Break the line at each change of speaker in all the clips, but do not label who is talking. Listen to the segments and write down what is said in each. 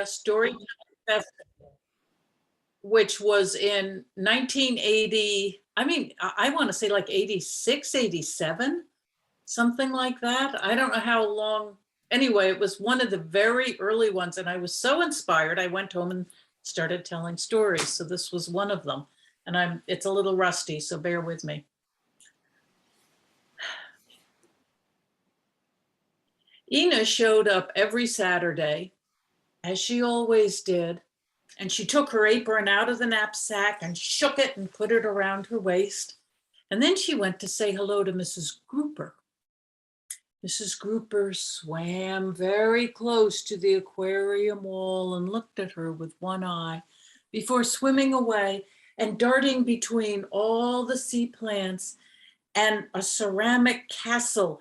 Storytelling Festival, which was in 1980. I mean, I want to say like 86, 87, something like that. I don't know how long. Anyway, it was one of the very early ones, and I was so inspired. I went home and started telling stories. So this was one of them, and it's a little rusty, so bear with me. Ina showed up every Saturday, as she always did, and she took her apron out of the knapsack and shook it and put it around her waist. And then she went to say hello to Mrs. Grouper. Mrs. Grouper swam very close to the aquarium wall and looked at her with one eye before swimming away and darting between all the sea plants and a ceramic castle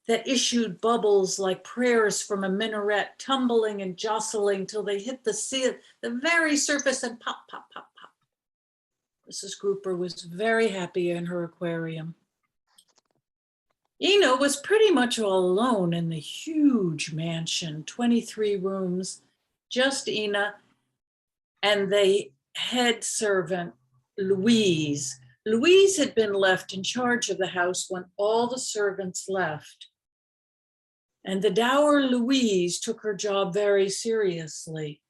that issued bubbles like prayers from a minaret, tumbling and jostling till they hit the sea, the very surface, and pop, pop, pop, pop. Mrs. Grouper was very happy in her aquarium. Ina was pretty much all alone in the huge mansion, 23 rooms, just Ina and the head servant, Louise. Louise had been left in charge of the house when all the servants left. And the dour Louise took her job very seriously.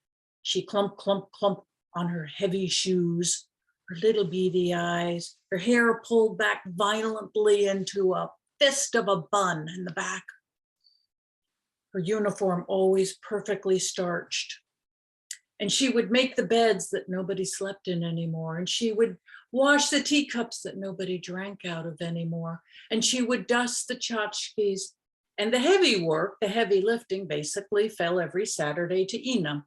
She clumped, clumped, clumped on her heavy shoes, her little beady eyes, her hair pulled back violently into a fist of a bun in the back. Her uniform always perfectly starched. And she would make the beds that nobody slept in anymore. And she would wash the teacups that nobody drank out of anymore. And she would dust the tchotchkes. And the heavy work, the heavy lifting, basically fell every Saturday to Ina.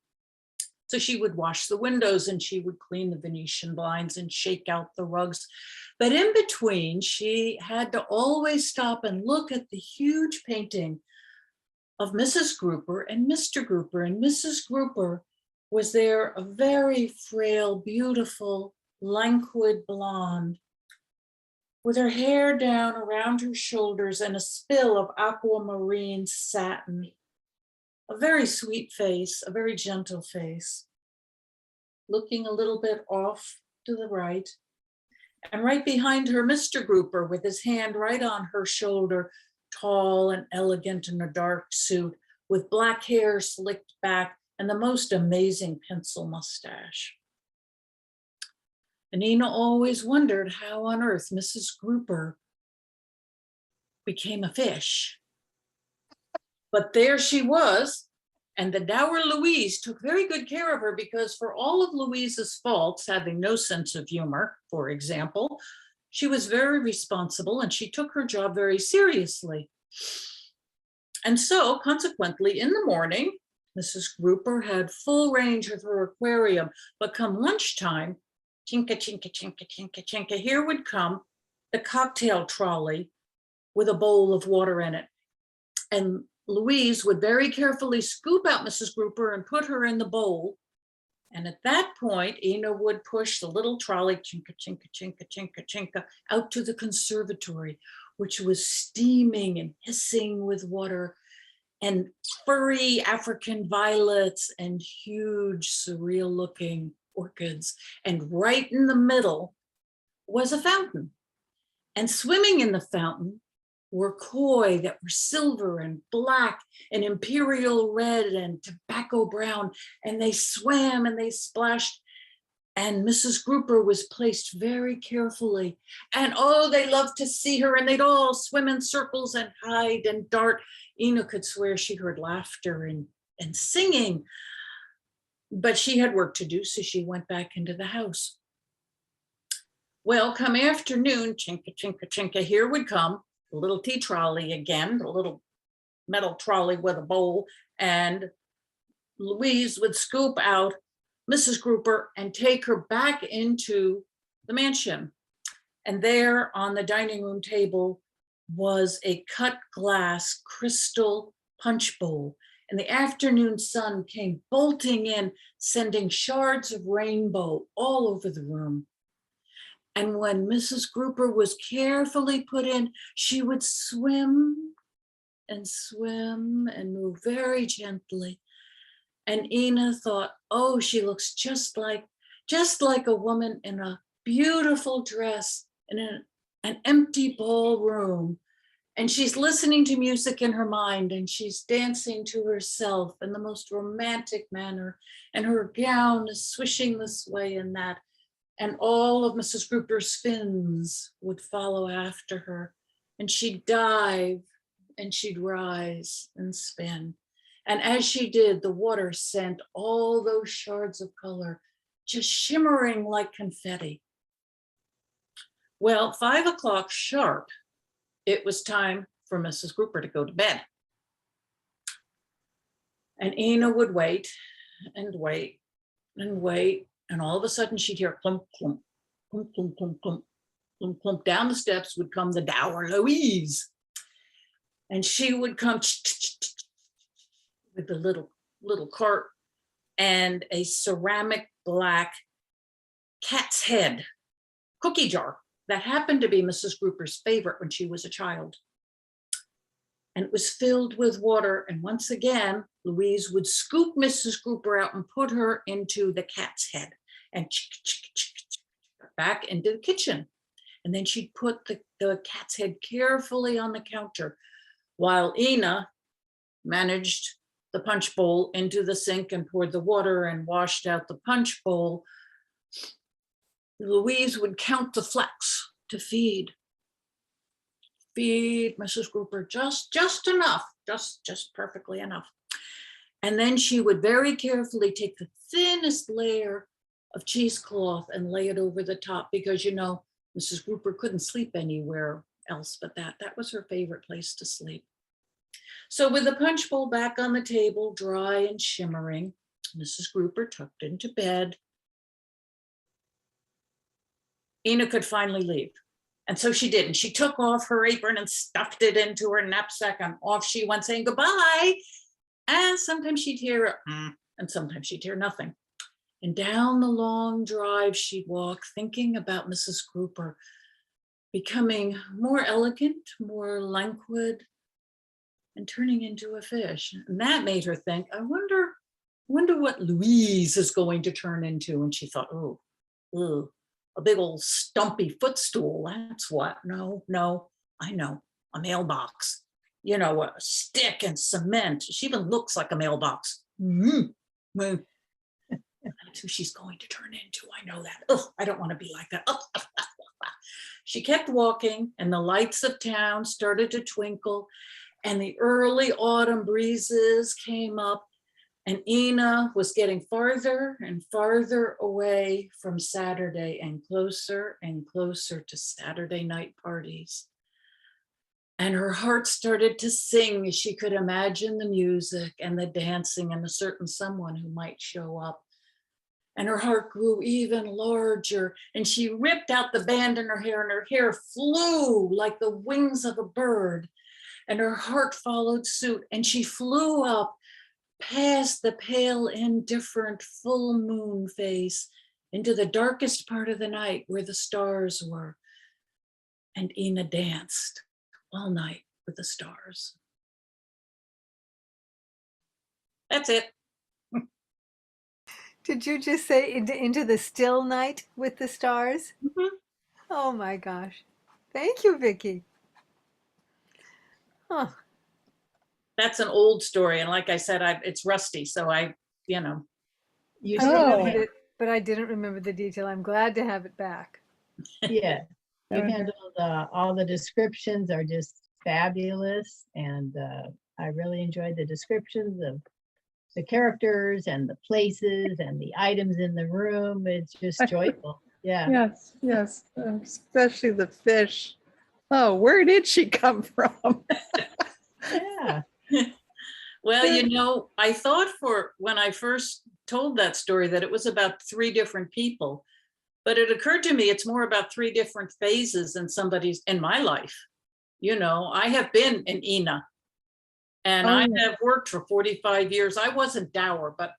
So she would wash the windows and she would clean the Venetian blinds and shake out the rugs. But in between, she had to always stop and look at the huge painting of Mrs. Grouper and Mr. Grouper. And Mrs. Grouper was there, a very frail, beautiful, languid blonde, with her hair down around her shoulders and a spill of aquamarine satin. A very sweet face, a very gentle face, looking a little bit off to the right. And right behind her, Mr. Grouper, with his hand right on her shoulder, tall and elegant in a dark suit, with black hair slicked back and the most amazing pencil mustache. And Ina always wondered how on earth Mrs. Grouper became a fish. But there she was, and the dour Louise took very good care of her, because for all of Louise's faults, having no sense of humor, for example, she was very responsible and she took her job very seriously. And so consequently, in the morning, Mrs. Grouper had full range of her aquarium, but come lunchtime, chinka, chinka, chinka, chinka, chinka, here would come the cocktail trolley with a bowl of water in it. And Louise would very carefully scoop out Mrs. Grouper and put her in the bowl. And at that point, Ina would push the little trolley, chinka, chinka, chinka, chinka, chinka, out to the conservatory, which was steaming and hissing with water and furry African violets and huge surreal looking orchids. And right in the middle was a fountain. And swimming in the fountain were koi that were silver and black and imperial red and tobacco brown. And they swam and they splashed. And Mrs. Grouper was placed very carefully. And oh, they loved to see her, and they'd all swim in circles and hide and dart. Ina could swear she heard laughter and singing. But she had work to do, so she went back into the house. Well, come afternoon, chinka, chinka, chinka, here would come the little tea trolley again, the little metal trolley with a bowl, and Louise would scoop out Mrs. Grouper and take her back into the mansion. And there on the dining room table was a cut glass crystal punch bowl. And the afternoon sun came bolting in, sending shards of rainbow all over the room. And when Mrs. Grouper was carefully put in, she would swim and swim and move very gently. And Ina thought, oh, she looks just like a woman in a beautiful dress in an empty ballroom. And she's listening to music in her mind, and she's dancing to herself in the most romantic manner. And her gown is swishing this way and that. And all of Mrs. Grouper's fins would follow after her. And she'd dive and she'd rise and spin. And as she did, the water sent all those shards of color just shimmering like confetti. Well, 5 o'clock sharp, it was time for Mrs. Grouper to go to bed. And Ina would wait and wait and wait. And all of a sudden she'd hear clump, clump, clump, clump, clump, clump, clump, clump. Down the steps would come the dour Louise. And she would come with the little cart and a ceramic black cat's head cookie jar that happened to be Mrs. Grouper's favorite when she was a child. And it was filled with water. And once again, Louise would scoop Mrs. Grouper out and put her into the cat's head and back into the kitchen. And then she'd put the cat's head carefully on the counter while Ina managed the punch bowl into the sink and poured the water and washed out the punch bowl. Louise would count the flecks to feed Mrs. Grouper just enough, just perfectly enough. And then she would very carefully take the thinnest layer of cheesecloth and lay it over the top, because you know Mrs. Grouper couldn't sleep anywhere else but that was her favorite place to sleep. So with the punch bowl back on the table, dry and shimmering, Mrs. Grouper tucked into bed, Ina could finally leave. And so she did. And she took off her apron and stuffed it into her knapsack, and off she went saying goodbye. And sometimes she'd hear and sometimes she'd hear nothing. And down the long drive she'd walk, thinking about Mrs. Grouper becoming more elegant, more languid, and turning into a fish. And that made her think, I wonder what Louise is going to turn into. And she thought, oh, a big old stumpy footstool. That's what. No, I know, a mailbox. You know, a stick and cement. She even looks like a mailbox. That's who she's going to turn into. I know that. Oh, I don't want to be like that. She kept walking, and the lights of town started to twinkle, and the early autumn breezes came up, and Ina was getting farther and farther away from Saturday and closer to Saturday night parties. And her heart started to sing as she could imagine the music and the dancing and a certain someone who might show up. And her heart grew even larger, and she ripped out the band in her hair, and her hair flew like the wings of a bird. And her heart followed suit, and she flew up past the pale, indifferent full moon face into the darkest part of the night where the stars were. And Ina danced all night with the stars. That's it.
Did you just say into the still night with the stars?
Mm-hmm.
Oh my gosh. Thank you, Vicki. Huh.
That's an old story. And like I said, it's rusty. So I
remembered it, but I didn't remember the detail. I'm glad to have it back.
Yeah, you handled all the descriptions are just fabulous. And I really enjoyed the descriptions of the characters and the places and the items in the room. It's just joyful. Yeah.
Yes, especially the fish. Oh, where did she come from?
Yeah.
Well, you know, I thought when I first told that story that it was about 3 different people, but it occurred to me it's more about 3 different phases in my life. You know, I have been an Ina, and I have worked for 45 years. I wasn't dour, but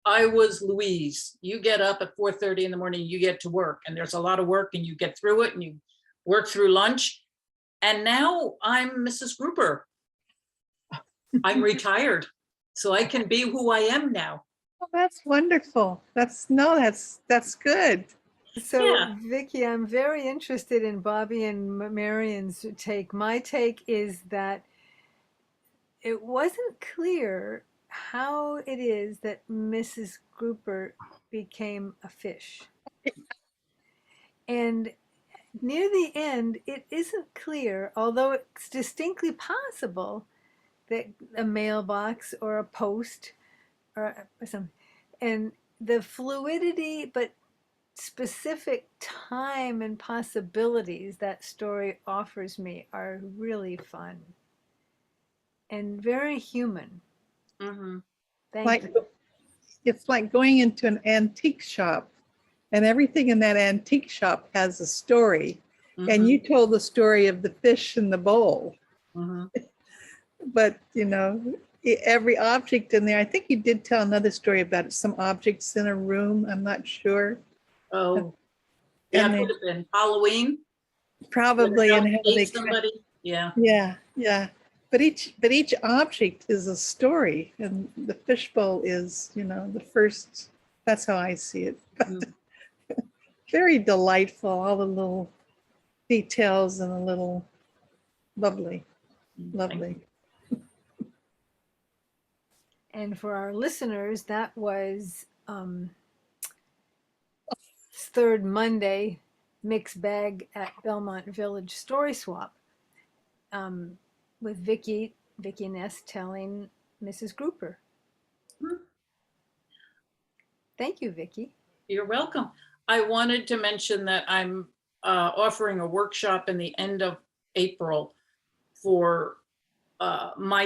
I was Louise. You get up at 4:30 in the morning, you get to work, and there's a lot of work, and you get through it, and you work through lunch. And now I'm Mrs. Grouper. I'm retired. So I can be who I am now.
Oh, that's wonderful. That's good.
So
Yeah.
Vicky, I'm very interested in Bobby and Marion's take. My take is that it wasn't clear how it is that Mrs. Grouper became a fish. And near the end, it isn't clear, although it's distinctly possible that a mailbox or a post or something. And the fluidity, but specific time and possibilities that story offers me are really fun and very human.
Mhm.
Thank
Like
you.
it's like going into an antique shop, and everything in that antique shop has a story. And you told the story of the fish in the bowl,
Mhm.
but every object in there. I think you did tell another story about some objects in a room. I'm not sure.
Oh, yeah,
And
it
they
could have been Halloween.
probably and how they
Ate somebody. Yeah.
yeah. But each object is a story, and the fishbowl is, the first. That's how I see it.
Mm.
Very delightful, all the little details and a little lovely. Lovely.
And for our listeners, that was third Monday mixed bag at Belmont Village Story Swap with Vicky Ness telling Mrs. Grouper.
Hmm.
Thank you, Vicky.
You're welcome. I wanted to mention that I'm offering a workshop in the end of April for my